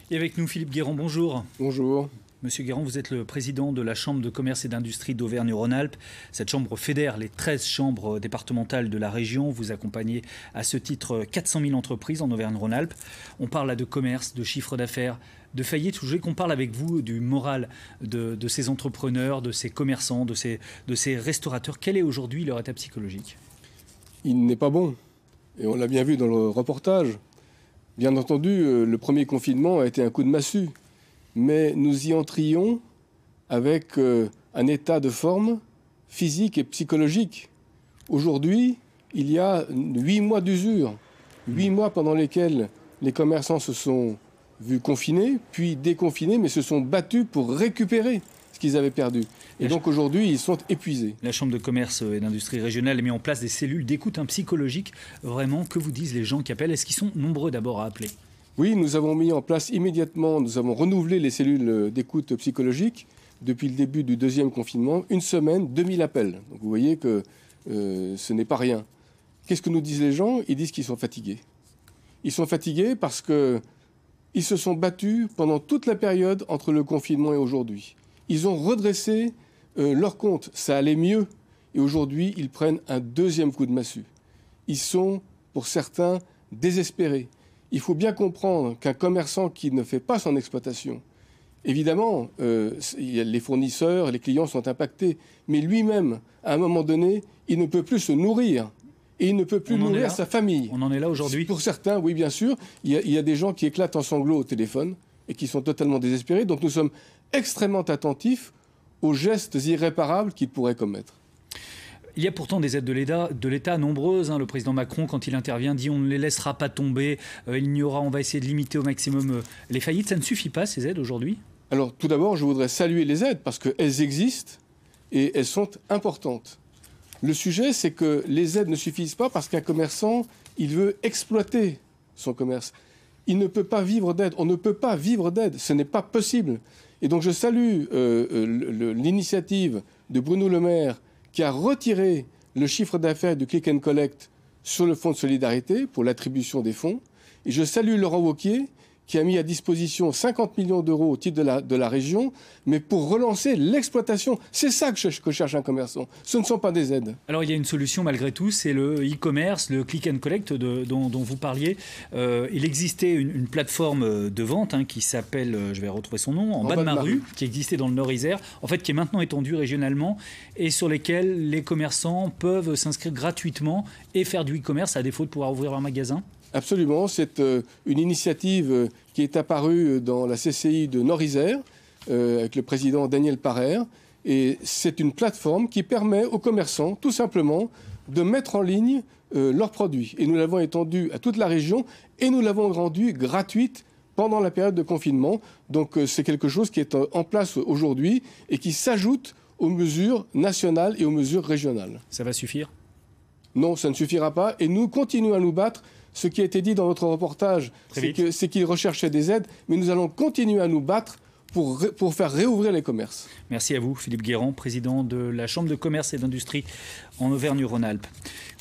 Et avec nous, Philippe Guérand, bonjour. Bonjour. Monsieur Guérand, vous êtes le président de la Chambre de commerce et d'industrie d'Auvergne-Rhône-Alpes. Cette chambre fédère les 13 chambres départementales de la région. Vous accompagnez à ce titre 400 000 entreprises en Auvergne-Rhône-Alpes. On parle là de commerce, de chiffre d'affaires, de faillite. Je voudrais qu'on parle avec vous du moral de ces entrepreneurs, de ces commerçants, de ces restaurateurs. Quel est aujourd'hui leur état psychologique? Il n'est pas bon. Et on l'a bien vu dans le reportage. Bien entendu, le premier confinement a été un coup de massue. Mais nous y entrions avec un état de forme physique et psychologique. Aujourd'hui, il y a 8 mois d'usure. 8 mois pendant lesquels les commerçants se sont vus confinés, puis déconfinés, mais se sont battus pour récupérer ce qu'ils avaient perdu. Et donc aujourd'hui, ils sont épuisés. La Chambre de commerce et d'industrie régionale a mis en place des cellules d'écoute psychologique. Vraiment, que vous disent les gens qui appellent? Est-ce qu'ils sont nombreux d'abord à appeler? Oui, nous avons mis en place immédiatement, nous avons renouvelé les cellules d'écoute psychologique depuis le début du deuxième confinement. Une semaine, 2000 appels. Donc vous voyez que ce n'est pas rien. Qu'est-ce que nous disent les gens? Ils disent qu'ils sont fatigués. Ils sont fatigués parce qu'ils se sont battus pendant toute la période entre le confinement et aujourd'hui. Ils ont redressé leur compte. Ça allait mieux. Et aujourd'hui, ils prennent un deuxième coup de massue. Ils sont, pour certains, désespérés. Il faut bien comprendre qu'un commerçant qui ne fait pas son exploitation, évidemment, les fournisseurs, les clients sont impactés, mais lui-même, à un moment donné, il ne peut plus se nourrir et il ne peut plus nourrir sa famille. On en est là aujourd'hui? Pour certains, oui, bien sûr. Il y a des gens qui éclatent en sanglots au téléphone et qui sont totalement désespérés. Donc nous sommes extrêmement attentifs aux gestes irréparables qu'ils pourraient commettre. Il y a pourtant des aides de l'État nombreuses. Le président Macron, quand il intervient, dit on ne les laissera pas tomber. On va essayer de limiter au maximum les faillites. Ça ne suffit pas, ces aides, aujourd'hui? Alors, tout d'abord, je voudrais saluer les aides parce qu'elles existent et elles sont importantes. Le sujet, c'est que les aides ne suffisent pas parce qu'un commerçant, il veut exploiter son commerce. Il ne peut pas vivre d'aide. On ne peut pas vivre d'aide. Ce n'est pas possible. Et donc, je salue l'initiative de Bruno Le Maire qui a retiré le chiffre d'affaires du click and collect sur le fonds de solidarité pour l'attribution des fonds. Et je salue Laurent Wauquiez qui a mis à disposition 50 millions d'euros au titre de la région, mais pour relancer l'exploitation. C'est ça que cherche un commerçant. Ce ne sont pas des aides. Alors il y a une solution malgré tout, c'est le e-commerce, le click and collect dont vous parliez. Il existait une plateforme de vente qui s'appelle, je vais retrouver son nom, en bas de ma rue, qui existait dans le Nord-Isère, en fait qui est maintenant étendue régionalement et sur lesquelles les commerçants peuvent s'inscrire gratuitement et faire du e-commerce à défaut de pouvoir ouvrir leur magasin. Absolument, c'est une initiative qui est apparue dans la CCI de Nord-Isère avec le président Daniel Parer. Et c'est une plateforme qui permet aux commerçants, tout simplement, de mettre en ligne leurs produits. Et nous l'avons étendue à toute la région et nous l'avons rendue gratuite pendant la période de confinement. Donc c'est quelque chose qui est en place aujourd'hui et qui s'ajoute aux mesures nationales et aux mesures régionales. Ça va suffire? Non, ça ne suffira pas. Et nous continuons à nous battre. Ce qui a été dit dans votre reportage, c'est qu'ils recherchaient des aides, mais nous allons continuer à nous battre pour faire réouvrir les commerces. Merci à vous, Philippe Guérand, président de la Chambre de commerce et d'industrie en Auvergne-Rhône-Alpes.